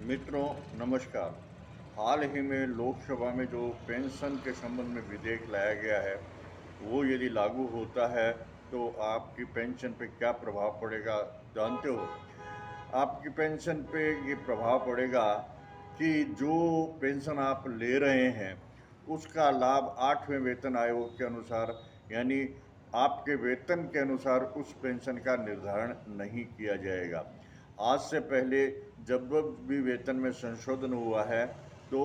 मित्रों नमस्कार। हाल ही में लोकसभा में जो पेंशन के संबंध में विधेयक लाया गया है, वो यदि लागू होता है तो आपकी पेंशन पे क्या प्रभाव पड़ेगा जानते हो? आपकी पेंशन पे ये प्रभाव पड़ेगा कि जो पेंशन आप ले रहे हैं उसका लाभ 8वें वेतन आयोग के अनुसार, यानी आपके वेतन के अनुसार उस पेंशन का निर्धारण नहीं किया जाएगा। आज से पहले जब भी वेतन में संशोधन हुआ है तो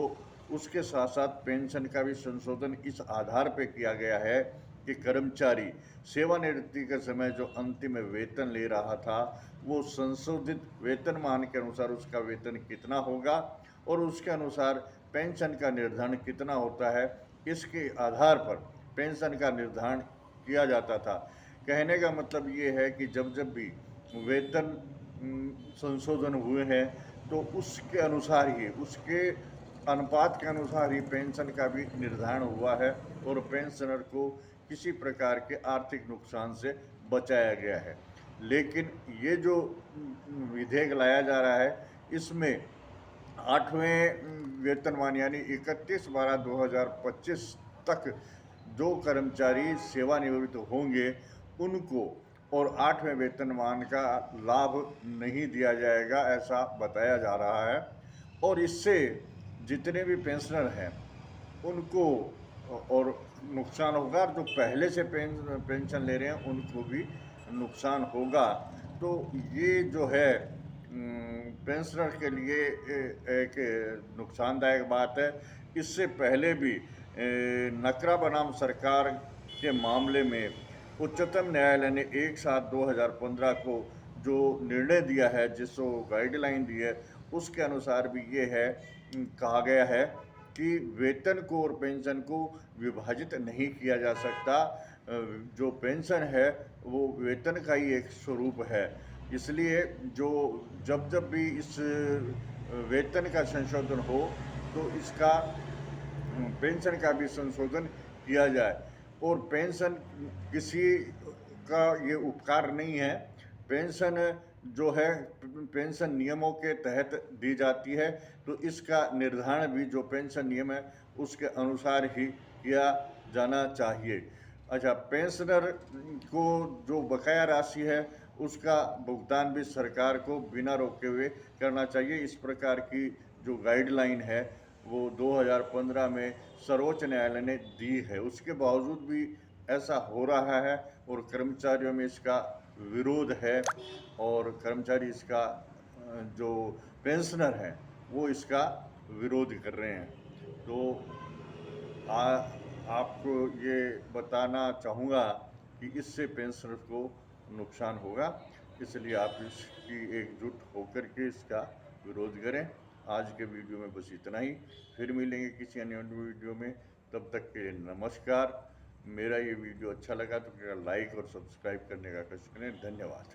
उसके साथ साथ पेंशन का भी संशोधन इस आधार पर किया गया है कि कर्मचारी सेवानिवृत्ति के समय जो अंतिम वेतन ले रहा था वो संशोधित वेतनमान के अनुसार उसका वेतन कितना होगा और उसके अनुसार पेंशन का निर्धारण कितना होता है, इसके आधार पर पेंशन का निर्धारण किया जाता था। कहने का मतलब ये है कि जब जब भी वेतन संशोधन हुए हैं तो उसके अनुसार ही, उसके अनुपात के अनुसार ही पेंशन का भी निर्धारण हुआ है और पेंशनर को किसी प्रकार के आर्थिक नुकसान से बचाया गया है। लेकिन ये जो विधेयक लाया जा रहा है इसमें 8वें वेतनमान यानी 31/12/2025 तक जो कर्मचारी सेवानिवृत्त होंगे उनको और 8वें वेतनमान का लाभ नहीं दिया जाएगा, ऐसा बताया जा रहा है। और इससे जितने भी पेंशनर हैं उनको और नुकसान होगा, और जो पहले से पेंशन ले रहे हैं उनको भी नुकसान होगा। तो ये जो है पेंशनर के लिए एक नुकसानदायक बात है। इससे पहले भी नकरा बनाम सरकार के मामले में उच्चतम न्यायालय ने 1/7/2015 को जो निर्णय दिया है, जिसको गाइडलाइन दी है, उसके अनुसार भी ये है, कहा गया है कि वेतन को और पेंशन को विभाजित नहीं किया जा सकता। जो पेंशन है वो वेतन का ही एक स्वरूप है। इसलिए जो जब जब भी इस वेतन का संशोधन हो तो इसका पेंशन का भी संशोधन किया जाए। और पेंशन किसी का ये उपकार नहीं है। पेंशन जो है पेंशन नियमों के तहत दी जाती है, तो इसका निर्धारण भी जो पेंशन नियम है उसके अनुसार ही किया जाना चाहिए। अच्छा, पेंशनर को जो बकाया राशि है उसका भुगतान भी सरकार को बिना रोके हुए करना चाहिए। इस प्रकार की जो गाइडलाइन है वो 2015 में सर्वोच्च न्यायालय ने दी है। उसके बावजूद भी ऐसा हो रहा है और कर्मचारियों में इसका विरोध है और कर्मचारी इसका जो पेंशनर हैं वो इसका विरोध कर रहे हैं। तो आपको ये बताना चाहूँगा कि इससे पेंशनर को नुकसान होगा, इसलिए आप इसकी एकजुट होकर के इसका विरोध करें। आज के वीडियो में बस इतना ही, फिर मिलेंगे किसी अन्य वीडियो में। तब तक के लिए नमस्कार। मेरा ये वीडियो अच्छा लगा तो लाइक और सब्सक्राइब करने का कष्ट करें। धन्यवाद।